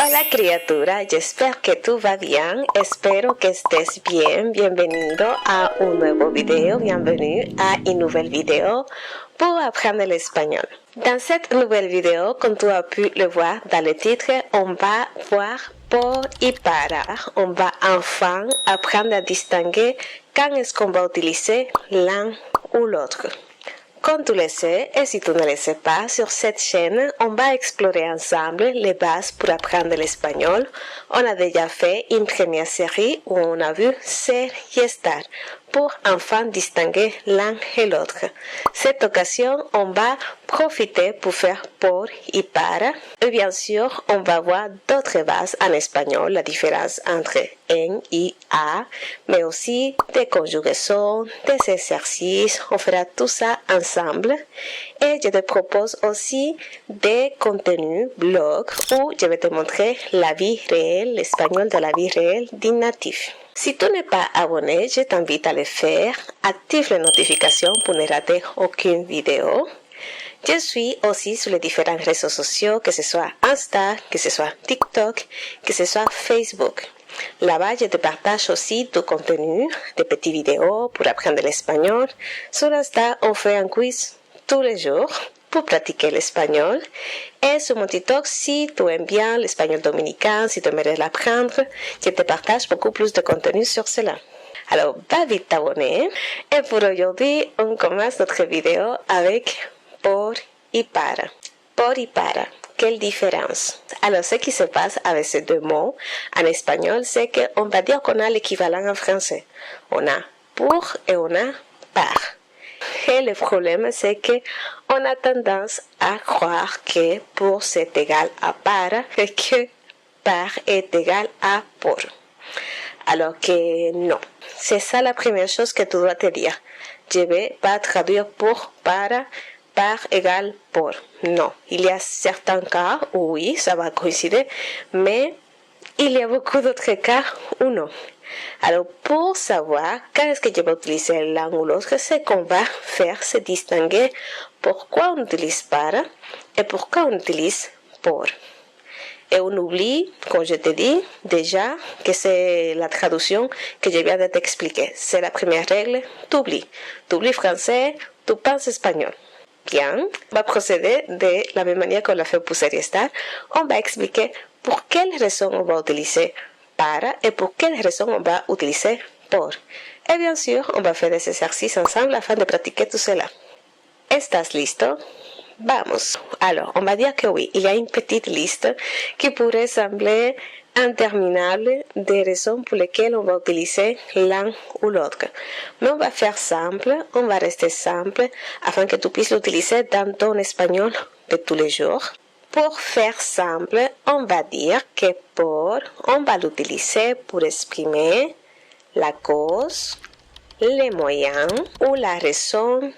Hola criatura, yo espero que tú vas bien, espero que estés bien, bienvenido a un nuevo video, bienvenue à une nouvelle vidéo pour apprendre l'espagnol. Dans cette nouvelle vidéo, comme tu as pu le voir dans le titre, on va voir por y para. On va enfin apprendre à distinguer quand est-ce qu'on va utiliser l'un ou l'autre. Comme tu le sais, et si tu ne le sais pas, sur cette chaîne, on va explorer ensemble les bases pour apprendre l'espagnol. On a déjà fait une première série où on a vu ser y estar pour enfin distinguer l'un et l'autre. Cette occasion, on va profiter pour faire por y para. Et bien sûr, on va voir d'autres bases en espagnol, la différence entre en y a, mais aussi des conjugaisons, des exercices. On fera tout ça ensemble. Et je te propose aussi des contenus blog où je vais te montrer la vie réelle, l'espagnol de la vie réelle d'un natif. Si tu n'es pas abonné, je t'invite à le faire. Active les notifications pour ne rater aucune vidéo. Je suis aussi sur les différents réseaux sociaux, que ce soit Insta, que ce soit TikTok, que ce soit Facebook. Là-bas, je te partage aussi du contenu, des petites vidéos pour apprendre l'espagnol. Sur Insta, on fait un quiz tous les jours pour pratiquer l'espagnol. Et sur mon TikTok, si tu aimes bien l'espagnol dominicain, si tu aimerais l'apprendre, je te partage beaucoup plus de contenu sur cela. Alors, va vite t'abonner. Et pour aujourd'hui, on commence notre vidéo avec por y para. Por y para. Quelle différence? Alors, ce qui se passe avec ces deux mots en espagnol, c'est qu'on va dire qu'on a l'équivalent en français. On a pour et on a par. Et le problème, c'est qu'on a tendance à croire que pour c'est égal à para et que par est égal à pour. Alors que non. C'est ça la première chose que tu dois te dire. Je vais pas traduire pour para par égale pour. Non. Il y a certains cas où oui, ça va coïncider, mais il y a beaucoup d'autres cas où non. Alors, pour savoir quand est-ce que je vais utiliser l'un ou l'autre, c'est qu'on va faire se distinguer pourquoi on utilise para et pourquoi on utilise pour. Et on oublie, comme je te dis déjà, que c'est la traduction que je viens de t'expliquer. C'est la première règle, tu oublies. Tu oublies français, tu penses espagnol. Bien, on va procéder de la même manière qu'on l'a fait pour ser y estar. On va expliquer pour quelle raison on va utiliser para et pour quelle raison on va utiliser por. Et bien sûr, on va faire des exercices ensemble afin de pratiquer tout cela. ¿Estás listo? Vamos. Alors, on va dire que oui, il y a une petite liste qui pourrait sembler interminable des raisons pour lesquelles on va utiliser l'un ou l'autre. Mais on va faire simple, on va rester simple afin que tu puisses l'utiliser dans ton espagnol de tous les jours. Pour faire simple, on va dire que por, on va l'utiliser pour exprimer la cause, les moyens ou la raison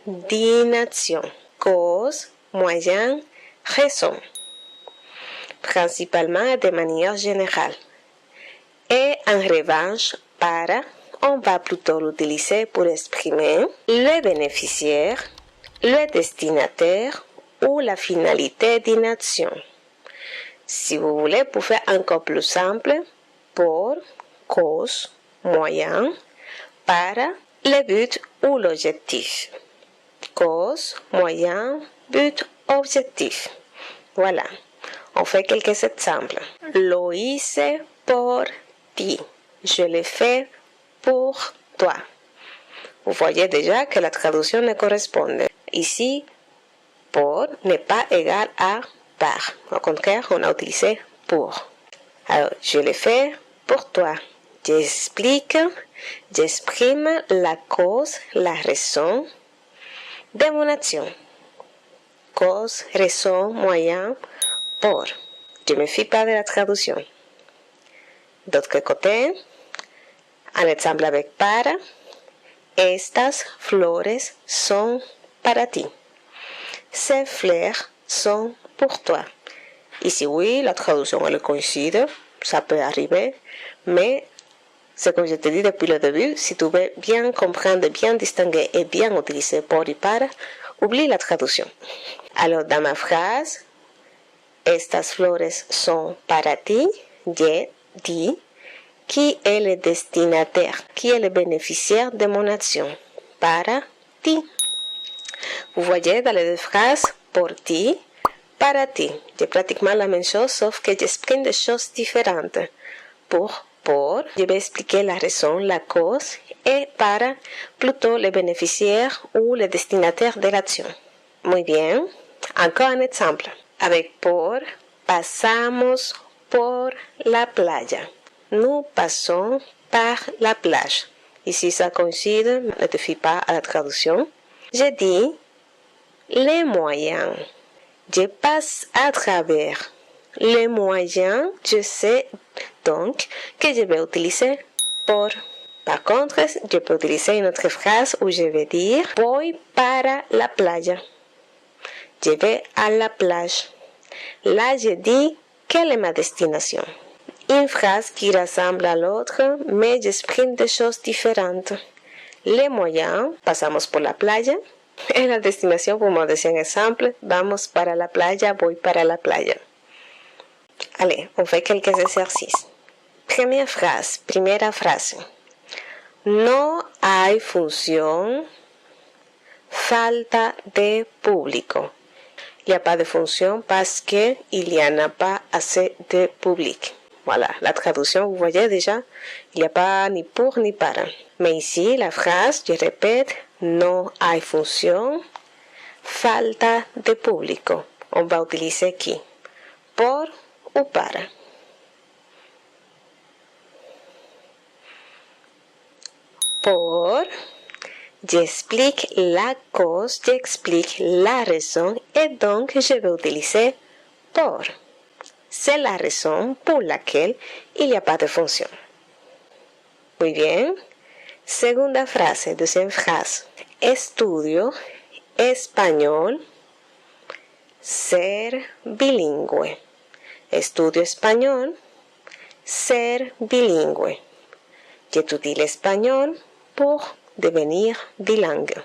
d'une action. Cause, moyen, raison. Principalement de manière générale. Et en revanche, para, on va plutôt l'utiliser pour exprimer le bénéficiaire, le destinataire ou la finalité d'une action. Si vous voulez, pour faire encore plus simple, pour, cause, moyen, para, le but ou l'objectif. Cause, moyen, but, objectif. Voilà. On fait quelques exemples. Lo hice por ti. Je l'ai fait pour toi. Vous voyez déjà que la traduction ne correspond. Ici, por n'est pas égal à par. Au contraire, on a utilisé pour. Alors, je l'ai fait pour toi. J'explique, j'exprime la cause, la raison de mon action. Cause, raison, moyen, por. Je ne me fie pas de la traduction. D'autre côté, un exemple avec para. Estas flores son para ti. Ces fleurs sont pour toi. Ici, oui, la traduction elle coïncide, ça peut arriver, mais c'est comme je te dis depuis le début, si tu veux bien comprendre, bien distinguer et bien utiliser por y para, oublie la traduction. Alors, dans ma phrase, estas flores son para ti. Je dis qui est le destinataire, qui est le bénéficiaire de mon action. Para ti. Vous voyez dans les deux phrases, pour ti, para ti. C'est pratiquement la même chose, sauf que j'exprime des choses différentes. Pour, je vais expliquer la raison, la cause, et para, plutôt le bénéficiaire ou le destinataire de l'action. Muy bien. Encore un exemple. Avec por, pasamos por la playa. Nous passons par la plage. Ici, ça coïncide, ne te fie pas à la traduction. Je dis les moyens. Je passe à travers. Les moyens, je sais donc que je vais utiliser por. Par contre, je peux utiliser une autre phrase où je vais dire voy para la playa. Je vais à la plage. Là, je dis quelle est ma destination. Une phrase qui ressemble à l'autre, mais j'exprime des choses différentes. Les moyens, pasamos por la playa. Et la destination, pour mon deuxième exemple, vamos para la playa, voy para la playa. Allez, on fait quelques exercices. Primera frase. No hay función, falta de público. Il n'y a pas de fonction parce qu'il n'y en a pas assez de public. Voilà, la traduction, vous voyez déjà, il n'y a pas ni pour ni para. Mais ici, la phrase, je répète, no hay función, falta de público. On va utiliser qui? Por ou para. Por, j'explique la cause, j'explique la raison et donc je vais utiliser por. C'est la raison pour laquelle il n'y a pas de fonction. Muy bien. Segunda frase, deuxième phrase. Estudio español, ser bilingüe. Estudio español, ser bilingüe. J'étudie l'espagnol pour devenir bilingue.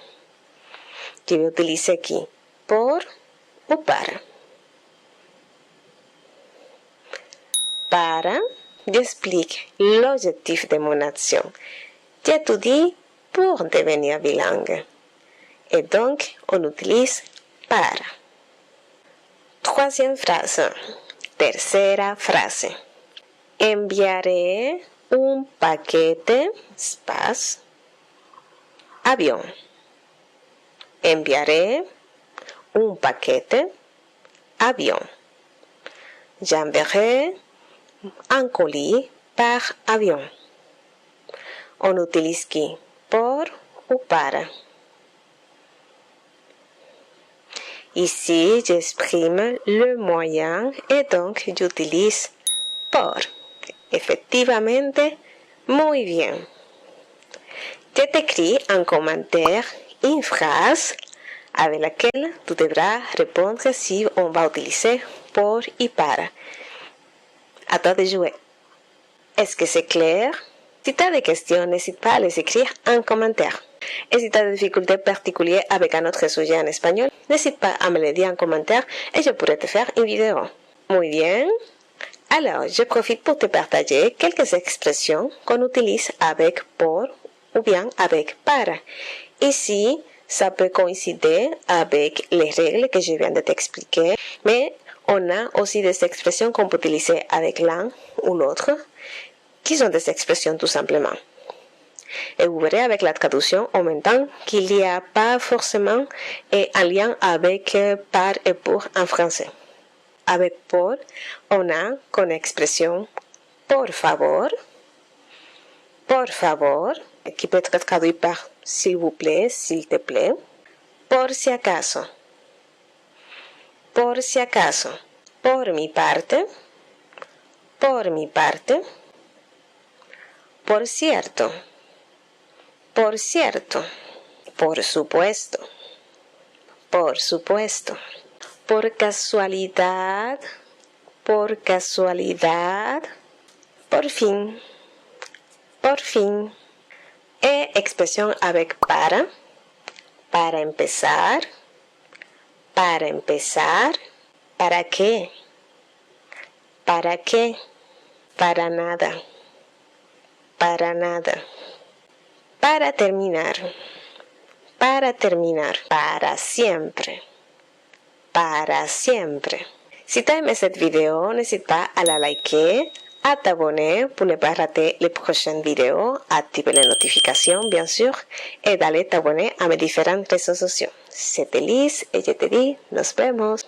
Je vais utiliser qui? Por ou para. Para, j'explique l'objectif de mon action. J'étudie pour devenir bilingue. Et donc, on utilise para. Troisième phrase. Tercera frase. Enviaré un paquete, espace, avión. Enviaré un paquete, avión. J'enverrai un colis par avion. On utilise qui? Por ou para. Ici, j'exprime le moyen et donc j'utilise por. Effectivamente, muy bien. Je t'écris en commentaire une phrase avec laquelle tu devras répondre si on va utiliser por y para. À toi de jouer. Est-ce que c'est clair? Si tu as des questions, n'hésite pas à les écrire en commentaire. Et si tu as des difficultés particulières avec un autre sujet en espagnol, n'hésite pas à me le dire en commentaire et je pourrai te faire une vidéo. Muy bien. Alors, je profite pour te partager quelques expressions qu'on utilise avec por ou bien avec para. Ici, ça peut coïncider avec les règles que je viens de t'expliquer, mais on a aussi des expressions qu'on peut utiliser avec l'un ou l'autre, qui sont des expressions tout simplement. Et vous verrez avec la traduction en même temps qu'il n'y a pas forcément un lien avec par et pour en français. Avec por, on a comme expression por favor, qui peut être traduit par s'il vous plaît, s'il te plaît, por si acaso, por mi parte, por cierto, por supuesto, por casualidad, por fin. Et expression avec para empezar, para qué, ¿Para qué? Para nada. Para nada. Para terminar. Para terminar. Para siempre. Para siempre. Si tu as aimé cette vidéo, n'hésite pas à la liker, à t'abonner pour ne pas rater les prochaines vidéos, activer les notifications bien sûr et d'aller t'abonner à mes différents réseaux sociaux. C'était Liz et je te dis, nos vemos.